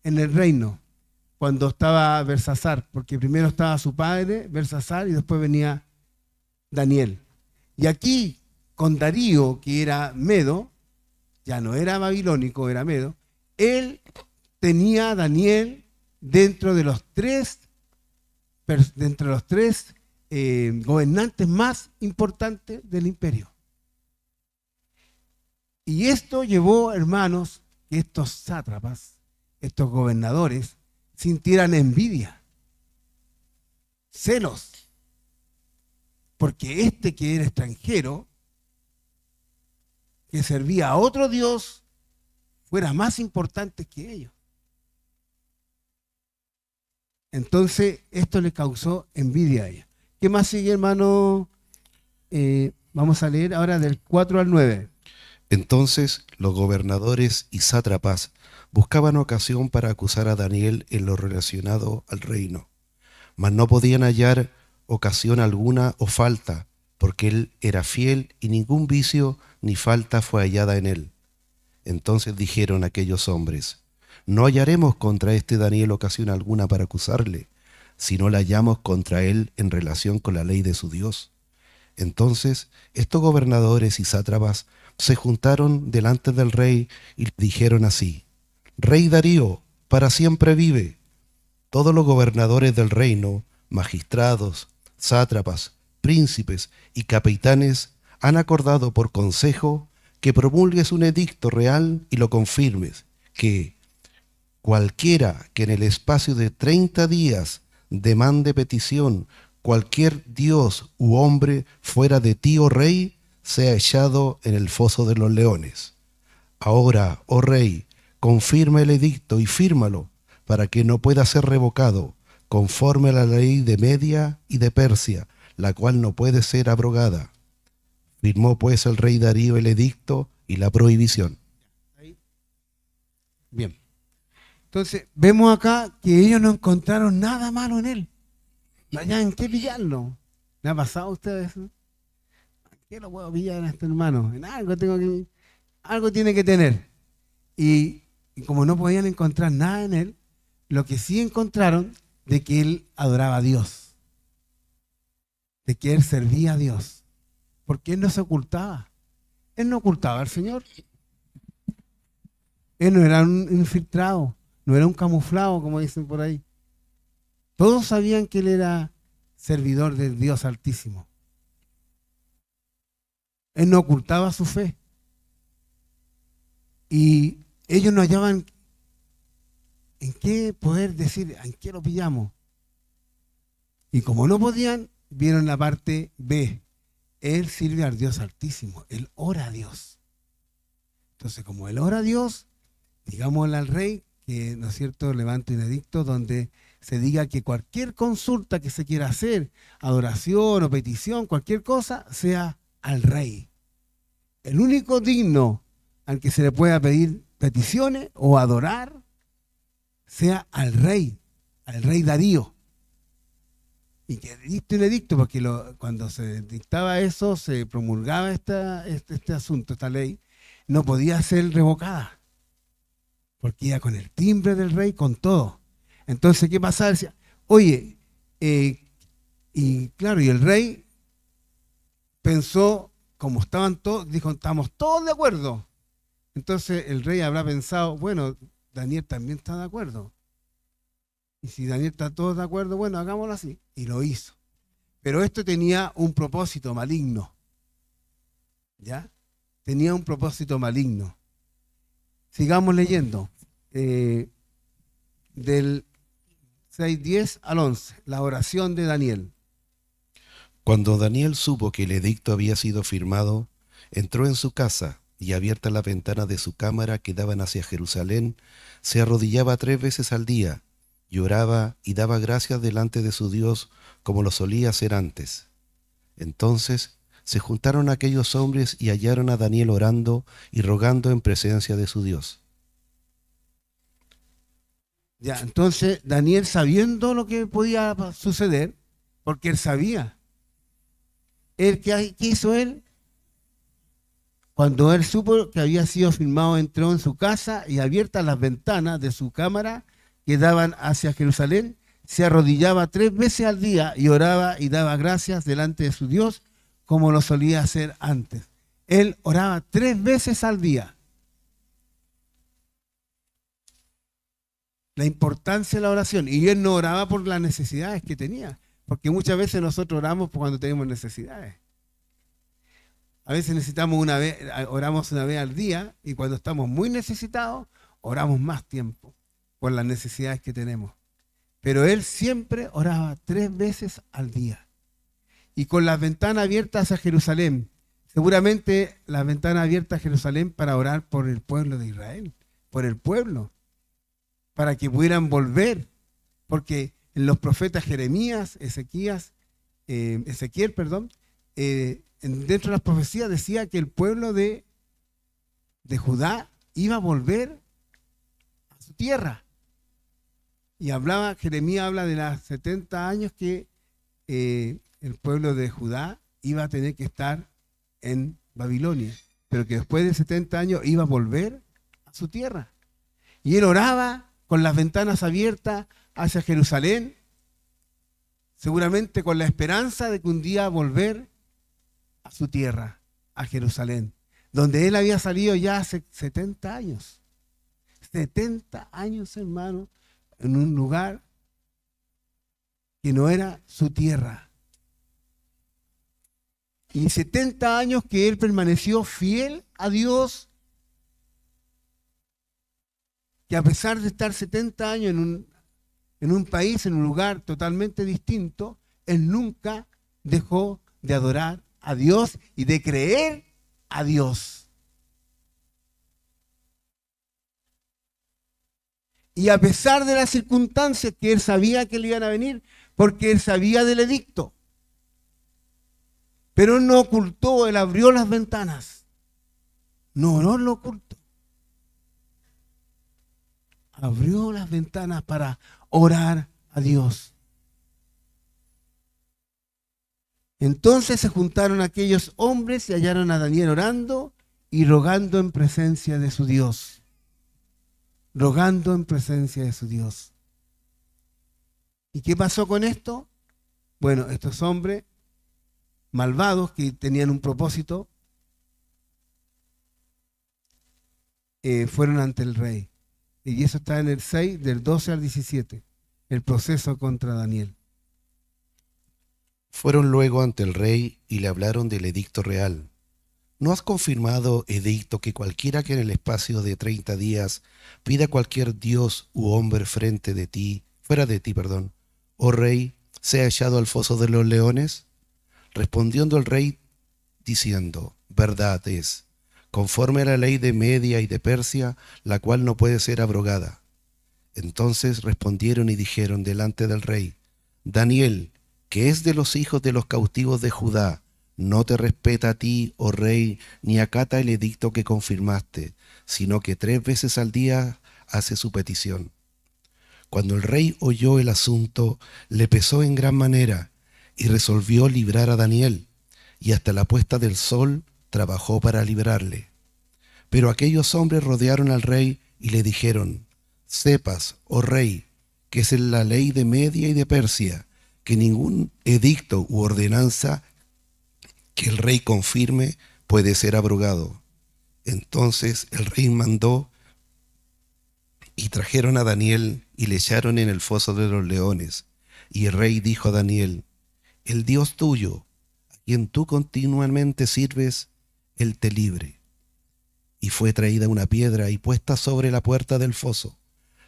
B: en el reino cuando estaba Belsasar, porque primero estaba su padre, Belsasar, y después venía Daniel. Y aquí, con Darío, que era medo, ya no era babilónico, era medo, él tenía a Daniel dentro de los tres gobernantes más importantes del imperio. Y esto llevó, hermanos, que estos sátrapas, estos gobernadores, sintieran envidia, celos, porque este que era extranjero, que servía a otro Dios, fuera más importante que ellos. Entonces, esto le causó envidia a ellos. ¿Qué más sigue, hermano? Vamos a leer ahora del 4 al 9.
C: Entonces los gobernadores y sátrapas buscaban ocasión para acusar a Daniel en lo relacionado al reino, mas no podían hallar ocasión alguna o falta, porque él era fiel y ningún vicio ni falta fue hallada en él. Entonces dijeron aquellos hombres: no hallaremos contra este Daniel ocasión alguna para acusarle, si no la hallamos contra él en relación con la ley de su Dios. Entonces estos gobernadores y sátrapas se juntaron delante del rey y le dijeron así: Rey Darío, para siempre vive. Todos los gobernadores del reino, magistrados, sátrapas, príncipes y capitanes han acordado por consejo que promulgues un edicto real y lo confirmes, que cualquiera que en el espacio de 30 días demande petición, cualquier dios u hombre fuera de ti, oh rey, sea echado en el foso de los leones. Ahora, oh rey, confirma el edicto y fírmalo, para que no pueda ser revocado, conforme a la ley de Media y de Persia, la cual no puede ser abrogada. Firmó pues el rey Darío el edicto y la prohibición.
B: Bien. Entonces, vemos acá que ellos no encontraron nada malo en él. No hayan qué pillarlo. ¿Le ha pasado a ustedes eso? ¿Qué lo puedo pillar a este hermano? En algo tiene que tener. Y como no podían encontrar nada en él, lo que sí encontraron de que él adoraba a Dios, de que él servía a Dios, porque él no se ocultaba. Él no ocultaba al Señor. Él no era un infiltrado, no era un camuflado, como dicen por ahí. Todos sabían que él era servidor del Dios Altísimo. Él no ocultaba su fe. Y ellos no hallaban en qué poder decir, ¿en qué lo pillamos? Y como no podían, vieron la parte B. Él sirve al Dios Altísimo. Él ora a Dios. Entonces, como él ora a Dios, digámosle al rey que, ¿no es cierto?, levante un edicto donde se diga que cualquier consulta que se quiera hacer, adoración o petición, cualquier cosa, sea al rey. El único digno al que se le pueda pedir peticiones o adorar, sea al rey Darío. Y que dicte un edicto, porque cuando se dictaba eso, se promulgaba este asunto, esta ley, no podía ser revocada, porque iba con el timbre del rey, con todo. Entonces, ¿qué pasaba? Decía, oye, y claro, y el rey pensó, como estaban todos, dijo, estamos todos de acuerdo. Entonces el rey habrá pensado, bueno, Daniel también está de acuerdo. Y si Daniel está todos de acuerdo, bueno, hagámoslo así. Y lo hizo. Pero esto tenía un propósito maligno. ¿Ya? Tenía un propósito maligno. Sigamos leyendo. Del 6:10 al 11, la oración de Daniel.
C: Cuando Daniel supo que el edicto había sido firmado, entró en su casa y, abiertas las ventanas de su cámara que daban hacia Jerusalén, se arrodillaba 3 veces al día, y oraba y daba gracias delante de su Dios como lo solía hacer antes. Entonces se juntaron aquellos hombres y hallaron a Daniel orando y rogando en presencia de su Dios.
B: Ya, entonces Daniel, sabiendo lo que podía suceder, porque él sabía, ¿qué hizo él? Cuando él supo que había sido firmado, entró en su casa y, abiertas las ventanas de su cámara que daban hacia Jerusalén, se arrodillaba 3 veces al día y oraba y daba gracias delante de su Dios como lo solía hacer antes. Él oraba 3 veces al día. La importancia de la oración. Y él no oraba por las necesidades que tenía, porque muchas veces nosotros oramos cuando tenemos necesidades. A veces necesitamos oramos una vez al día, y cuando estamos muy necesitados, oramos más tiempo por las necesidades que tenemos. Pero él siempre oraba 3 veces al día. Y con las ventanas abiertas a Jerusalén. Seguramente las ventanas abiertas a Jerusalén para orar por el pueblo de Israel, por el pueblo, para que pudieran volver. Porque en los profetas Jeremías, Ezequiel, dentro de las profecías decía que el pueblo de Judá iba a volver a su tierra. Y Jeremías habla de los 70 años que el pueblo de Judá iba a tener que estar en Babilonia, pero que después de 70 años iba a volver a su tierra. Y él oraba con las ventanas abiertas hacia Jerusalén, seguramente con la esperanza de que un día volver a su tierra, a Jerusalén, donde él había salido ya hace 70 años. 70 años, hermano, en un lugar que no era su tierra. Y 70 años que él permaneció fiel a Dios, que a pesar de estar 70 años en un país, en un lugar totalmente distinto, él nunca dejó de adorar a Dios y de creer a Dios. Y a pesar de las circunstancias que él sabía que le iban a venir, porque él sabía del edicto, pero él no ocultó, él abrió las ventanas. No lo ocultó. Abrió las ventanas para orar a Dios. Entonces se juntaron aquellos hombres y hallaron a Daniel orando y rogando en presencia de su Dios. Rogando en presencia de su Dios. ¿Y qué pasó con esto? Bueno, estos hombres malvados que tenían un propósito fueron ante el rey. Y eso está en el 6, del 12 al 17, el proceso contra Daniel.
C: Fueron luego ante el rey y le hablaron del edicto real. ¿No has confirmado, edicto, que cualquiera que en el espacio de 30 días pida a cualquier dios u hombre fuera de ti, oh rey, sea echado al foso de los leones? Respondiendo el rey diciendo, verdad es, conforme a la ley de Media y de Persia, la cual no puede ser abrogada. Entonces respondieron y dijeron delante del rey, Daniel, que es de los hijos de los cautivos de Judá, no te respeta a ti, oh rey, ni acata el edicto que confirmaste, sino que 3 veces al día hace su petición. Cuando el rey oyó el asunto, le pesó en gran manera y resolvió librar a Daniel, y hasta la puesta del sol trabajó para librarle. Pero aquellos hombres rodearon al rey y le dijeron, sepas, oh rey, que es en la ley de Media y de Persia, que ningún edicto u ordenanza que el rey confirme, puede ser abrogado. Entonces el rey mandó y trajeron a Daniel y le echaron en el foso de los leones. Y el rey dijo a Daniel: el Dios tuyo, a quien tú continuamente sirves, él te libre. Y fue traída una piedra y puesta sobre la puerta del foso,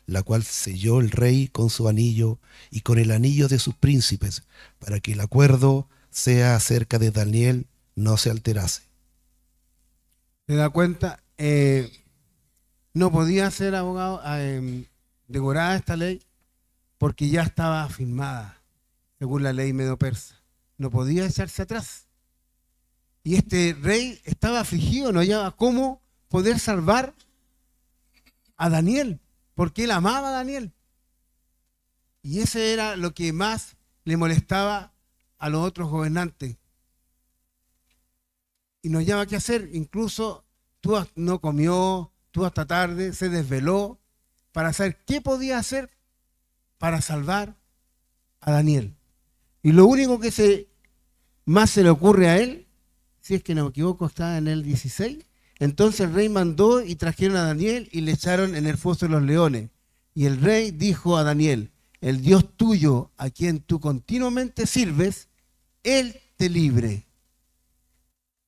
C: la cual selló el rey con su anillo y con el anillo de sus príncipes, para que el acuerdo sea acerca de Daniel no se alterase.
B: ¿Se da cuenta? No podía ser abogado, devorada esta ley, porque ya estaba firmada, según la ley medo-persa. No podía echarse atrás. Y este rey estaba afligido, no hallaba cómo poder salvar a Daniel, porque él amaba a Daniel. Y ese era lo que más le molestaba a los otros gobernantes. Y no hallaba qué hacer. Incluso no comió, estuvo hasta tarde, se desveló para saber qué podía hacer para salvar a Daniel. Y lo único que más se le ocurre a él, si es que no me equivoco, está en el 16, entonces el rey mandó y trajeron a Daniel y le echaron en el foso de los leones. Y el rey dijo a Daniel: el Dios tuyo, a quien tú continuamente sirves, él te libre.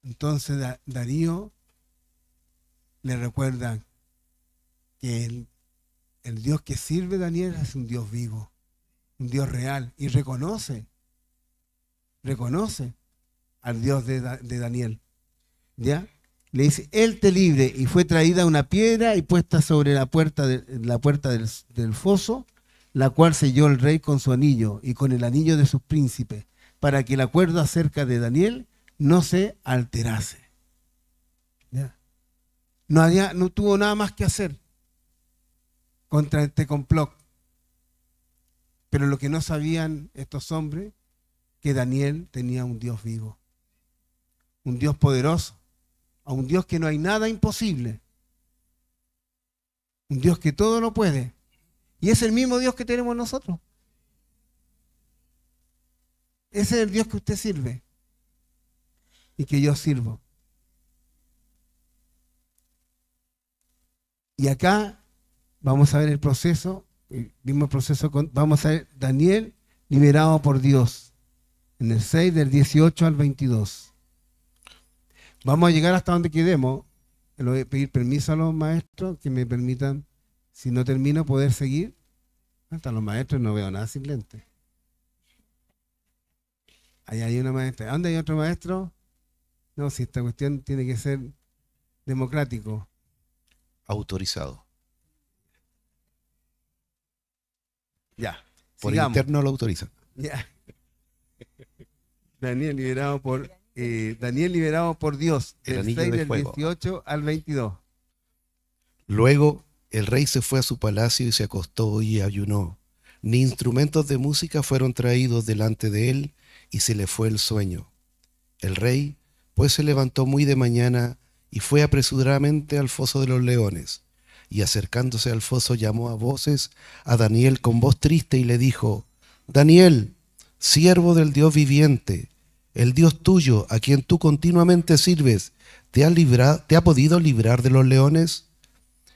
B: Entonces Darío le recuerda que el Dios que sirve Daniel es un Dios vivo, un Dios real, y reconoce al Dios de Daniel. ¿Ya? Le dice: él te libre. Y fue traída una piedra y puesta sobre la puerta del foso, la cual selló el rey con su anillo y con el anillo de sus príncipes, para que el acuerdo acerca de Daniel no se alterase. ¿Ya? No tuvo nada más que hacer contra este complot. Pero lo que no sabían estos hombres, que Daniel tenía un Dios vivo, un Dios poderoso, a un Dios que no hay nada imposible, un Dios que todo lo puede. Y es el mismo Dios que tenemos nosotros. Ese es el Dios que usted sirve y que yo sirvo. Y acá vamos a ver el proceso, vamos a ver Daniel liberado por Dios, en el 6 del 18 al 22. Vamos a llegar hasta donde quedemos. Le voy a pedir permiso a los maestros que me permitan, si no termino, poder seguir. Hasta los maestros no veo nada sin lentes. Ahí hay una maestra. ¿Dónde hay otro maestro? No, si esta cuestión tiene que ser democrático.
C: Autorizado.
B: Ya.
C: Por
B: sigamos.
C: interno lo autoriza.
B: Ya. Daniel liberado por Dios,
C: El
B: del
C: anillo
B: 6
C: de
B: del
C: fuego.
B: 18 al 22.
C: Luego el rey se fue a su palacio y se acostó y ayunó. Ni instrumentos de música fueron traídos delante de él, y se le fue el sueño. El rey pues se levantó muy de mañana y fue apresuradamente al foso de los leones. Y acercándose al foso llamó a voces a Daniel con voz triste y le dijo: Daniel, siervo del Dios viviente, el Dios tuyo, a quien tú continuamente sirves, ¿te ha podido librar de los leones?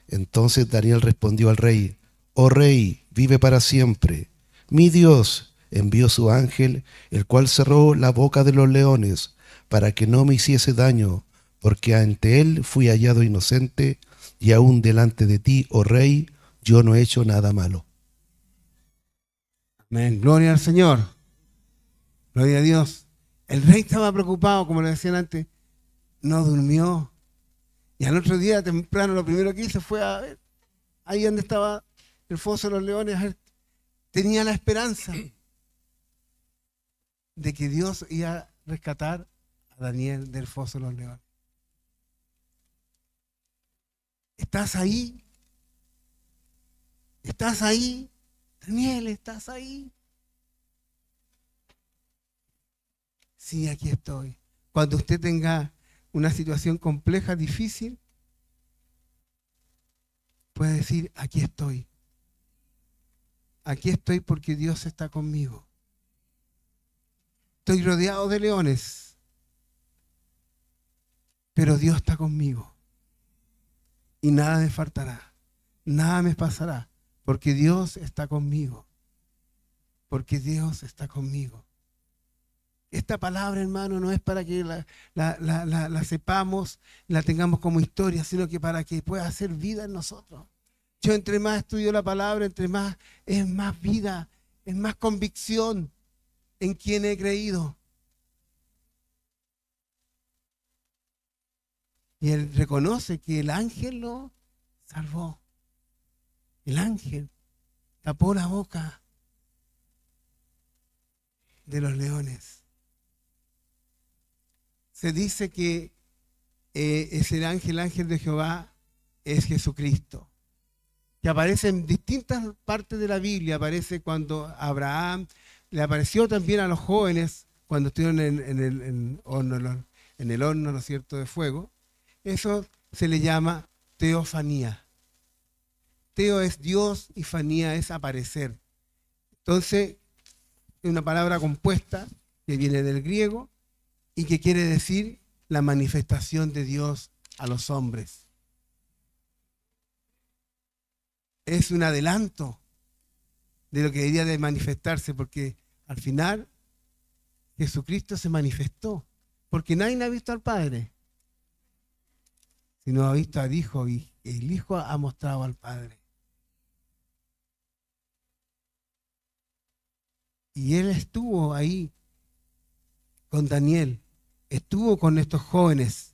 C: Entonces Daniel respondió al rey: Oh rey, vive para siempre. Mi Dios envió su ángel, el cual cerró la boca de los leones, para que no me hiciese daño, porque ante él fui hallado inocente, y aún delante de ti, oh rey, yo no he hecho nada malo.
B: Amén. Gloria al Señor. Gloria a Dios. El rey estaba preocupado, como le decían antes, no durmió. Y al otro día, temprano, lo primero que hice fue a ver ahí donde estaba el foso de los leones. A ver, tenía la esperanza de que Dios iba a rescatar a Daniel del foso de los leones. ¿Estás ahí? ¿Estás ahí? Daniel, ¿estás ahí? Sí, aquí estoy. Cuando usted tenga una situación compleja, difícil, puede decir: aquí estoy. Aquí estoy porque Dios está conmigo. Estoy rodeado de leones, pero Dios está conmigo. Y nada me faltará, nada me pasará, porque Dios está conmigo. Porque Dios está conmigo. Esta palabra, hermano, no es para que la sepamos, la tengamos como historia, sino que para que pueda hacer vida en nosotros. Yo entre más estudio la palabra, entre más es más vida, es más convicción en quien he creído. Y él reconoce que el ángel lo salvó. El ángel tapó la boca de los leones. Se dice que es el ángel de Jehová, es Jesucristo, que aparece en distintas partes de la Biblia. Aparece cuando Abraham, le apareció también a los jóvenes cuando estuvieron en el horno, ¿no es cierto?, de fuego. Eso se le llama teofanía. Teo es Dios y fanía es aparecer. Entonces, es una palabra compuesta que viene del griego y que quiere decir la manifestación de Dios a los hombres. Es un adelanto de lo que debería de manifestarse, porque al final Jesucristo se manifestó, porque nadie ha visto al Padre, sino ha visto al Hijo, y el Hijo ha mostrado al Padre. Y él estuvo ahí con Daniel, estuvo con estos jóvenes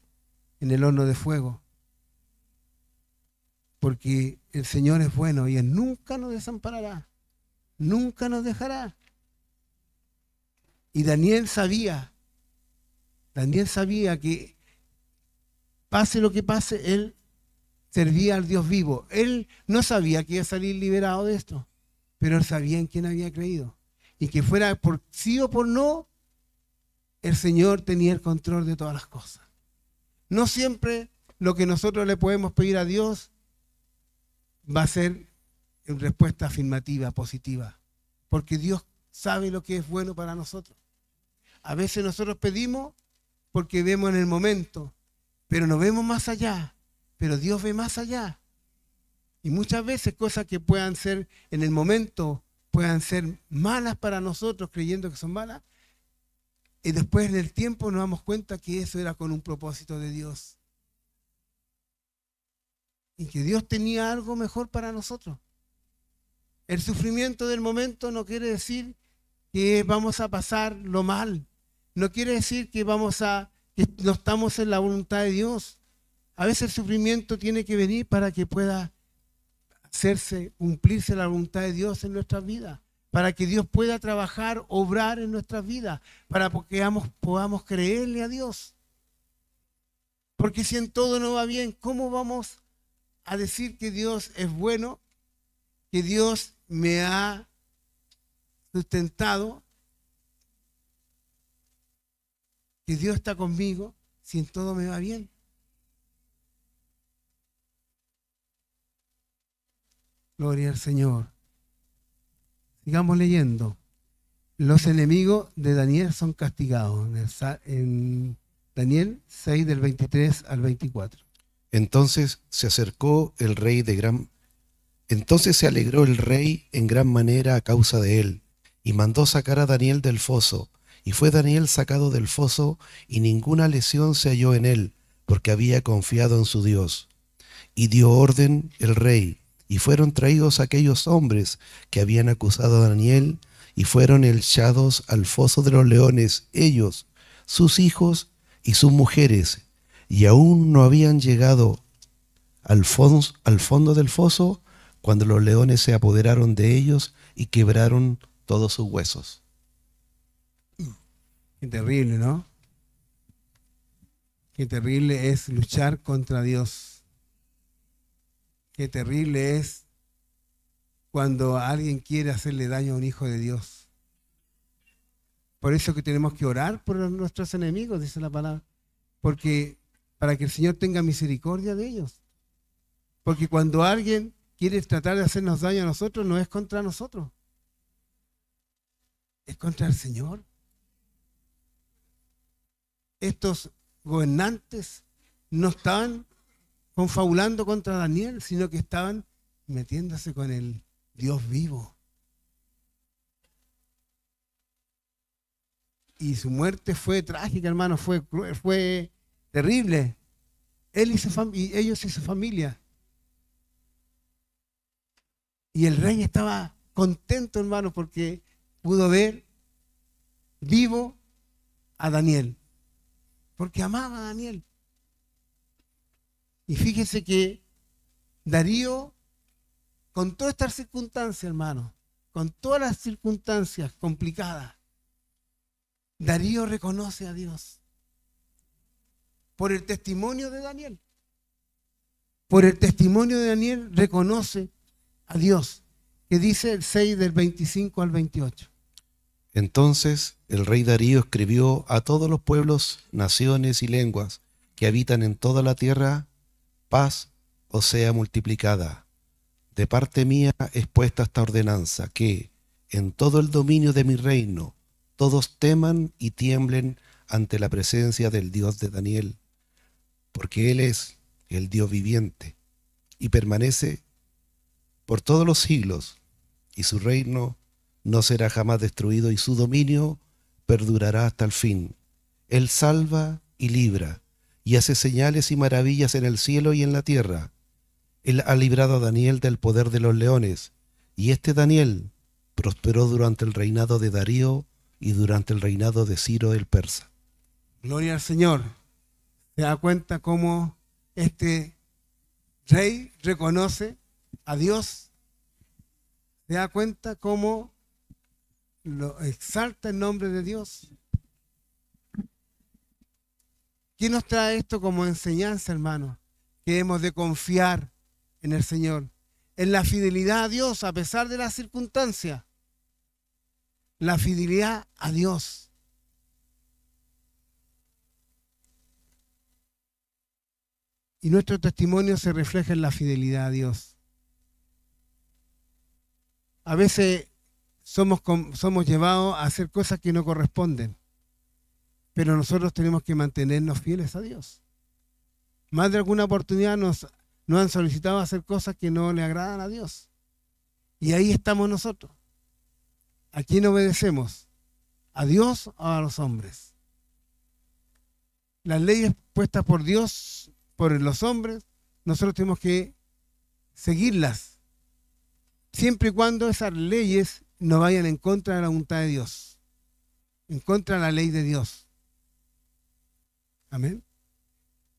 B: en el horno de fuego, porque el Señor es bueno y Él nunca nos desamparará, nunca nos dejará. Y Daniel sabía que pase lo que pase, él servía al Dios vivo. Él no sabía que iba a salir liberado de esto, pero él sabía en quién había creído. Y que fuera por sí o por no, el Señor tenía el control de todas las cosas. No siempre lo que nosotros le podemos pedir a Dios va a ser en respuesta afirmativa, positiva, porque Dios sabe lo que es bueno para nosotros. A veces nosotros pedimos porque vemos en el momento, pero no vemos más allá, pero Dios ve más allá. Y muchas veces cosas que puedan ser en el momento, puedan ser malas para nosotros, creyendo que son malas, y después en el tiempo nos damos cuenta que eso era con un propósito de Dios. Y que Dios tenía algo mejor para nosotros. El sufrimiento del momento no quiere decir que vamos a pasar lo mal. No quiere decir que no estamos en la voluntad de Dios. A veces el sufrimiento tiene que venir para que pueda cumplirse la voluntad de Dios en nuestras vidas, para que Dios pueda trabajar, obrar en nuestras vidas, para que podamos creerle a Dios. Porque si en todo no va bien, ¿cómo vamos a decir que Dios es bueno, que Dios me ha sustentado, que Dios está conmigo, si en todo me va bien? Gloria al Señor. Sigamos leyendo. Los enemigos de Daniel son castigados. En Daniel 6, del 23 al 24.
C: Entonces se alegró el rey en gran manera a causa de él, y mandó sacar a Daniel del foso. Y fue Daniel sacado del foso, y ninguna lesión se halló en él, porque había confiado en su Dios. Y dio orden el rey, y fueron traídos aquellos hombres que habían acusado a Daniel, y fueron echados al foso de los leones, ellos, sus hijos y sus mujeres, y aún no habían llegado al fondo del foso, cuando los leones se apoderaron de ellos y quebraron todos sus huesos.
B: Qué terrible, ¿no? Qué terrible es luchar contra Dios. Qué terrible es cuando alguien quiere hacerle daño a un hijo de Dios. Por eso que tenemos que orar por nuestros enemigos, dice la palabra. Porque para que el Señor tenga misericordia de ellos. Porque cuando alguien quiere tratar de hacernos daño a nosotros, no es contra nosotros. Es contra el Señor. Estos gobernantes no estaban confabulando contra Daniel, sino que estaban metiéndose con el Dios vivo. Y su muerte fue trágica, hermano, fue terrible. Él y ellos y su familia. Y el rey estaba contento, hermano, porque pudo ver vivo a Daniel, porque amaba a Daniel. Y fíjese que Darío, con todas estas circunstancias, hermano, con todas las circunstancias complicadas, Darío reconoce a Dios por el testimonio de Daniel. Por el testimonio de Daniel reconoce a Dios, que dice el 6 del 25 al 28.
C: Entonces el rey Darío escribió a todos los pueblos, naciones y lenguas que habitan en toda la tierra: paz os sea multiplicada. De parte mía es puesta esta ordenanza, que en todo el dominio de mi reino todos teman y tiemblen ante la presencia del Dios de Daniel, porque Él es el Dios viviente y permanece por todos los siglos, y su reino no será jamás destruido, y su dominio perdurará hasta el fin. Él salva y libra, y hace señales y maravillas en el cielo y en la tierra. Él ha librado a Daniel del poder de los leones, y este Daniel prosperó durante el reinado de Darío y durante el reinado de Ciro el persa.
B: Gloria al Señor. Se da cuenta cómo este rey reconoce a Dios. Se da cuenta cómo lo exalta el nombre de Dios. ¿Qué nos trae esto como enseñanza, hermano? Que hemos de confiar en el Señor, en la fidelidad a Dios a pesar de las circunstancias. La fidelidad a Dios. Y nuestro testimonio se refleja en la fidelidad a Dios. A veces somos llevados a hacer cosas que no corresponden, pero nosotros tenemos que mantenernos fieles a Dios. Más de alguna oportunidad nos han solicitado hacer cosas que no le agradan a Dios. Y ahí estamos nosotros. ¿A quién obedecemos? ¿A Dios o a los hombres? Las leyes puestas por Dios, por los hombres, nosotros tenemos que seguirlas, siempre y cuando esas leyes no vayan en contra de la voluntad de Dios, en contra de la ley de Dios. Amén.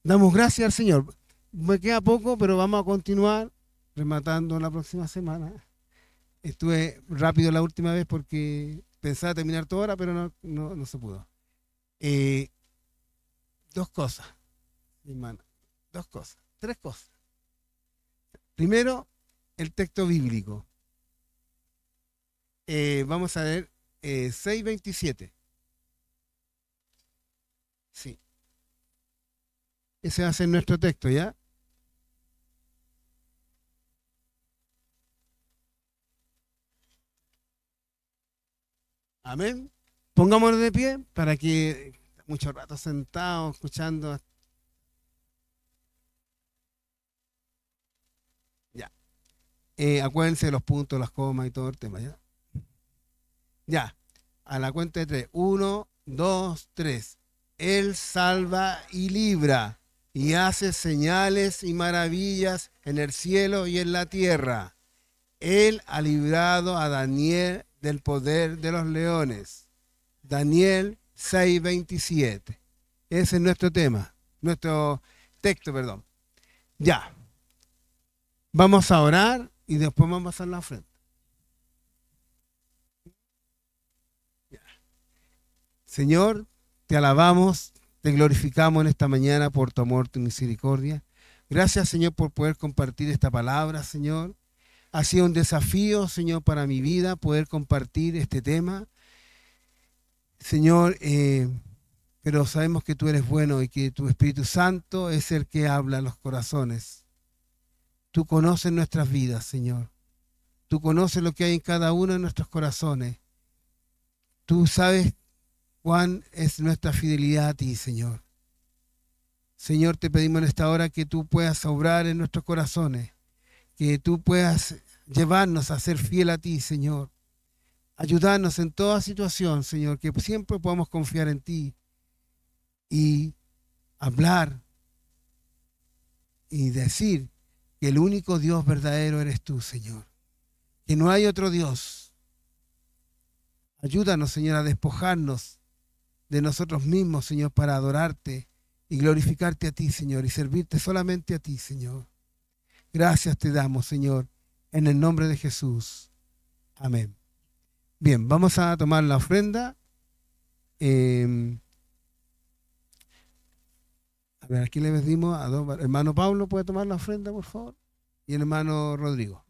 B: Damos gracias al Señor. Me queda poco, pero vamos a continuar rematando la próxima semana. Estuve rápido la última vez porque pensaba terminar toda hora, pero no se pudo. Dos cosas, hermano. Tres cosas. Primero, el texto bíblico. Vamos a ver 6:27. Sí. Ese va a ser nuestro texto, ¿ya? Amén. Pongámonos de pie para que mucho rato sentados escuchando. Ya. Acuérdense de los puntos, las comas y todo el tema, ¿ya? Ya. A la cuenta de 3. 1, 2, 3. Él salva y libra y hace señales y maravillas en el cielo y en la tierra. Él ha librado a Daniel del poder de los leones. Daniel 6:27. Ese es nuestro tema, nuestro texto, perdón. Ya. Vamos a orar y después vamos a pasar la ofrenda. Ya. Señor, te alabamos, te glorificamos en esta mañana por tu amor, tu misericordia. Gracias, Señor, por poder compartir esta palabra, Señor. Ha sido un desafío, Señor, para mi vida poder compartir este tema. Señor, pero sabemos que tú eres bueno y que tu Espíritu Santo es el que habla a los corazones. Tú conoces nuestras vidas, Señor. Tú conoces lo que hay en cada uno de nuestros corazones. Tú sabes cuán es nuestra fidelidad a ti, Señor. Señor, te pedimos en esta hora que tú puedas obrar en nuestros corazones, que tú puedas llevarnos a ser fiel a ti, Señor. Ayudarnos en toda situación, Señor, que siempre podamos confiar en ti y hablar y decir que el único Dios verdadero eres tú, Señor, que no hay otro Dios. Ayúdanos, Señor, a despojarnos de nosotros mismos, Señor, para adorarte y glorificarte a ti, Señor, y servirte solamente a ti, Señor. Gracias te damos, Señor, en el nombre de Jesús. Amén. Bien, vamos a tomar la ofrenda. A ver, aquí le pedimos a hermano Pablo, ¿puede tomar la ofrenda, por favor? Y el hermano Rodrigo.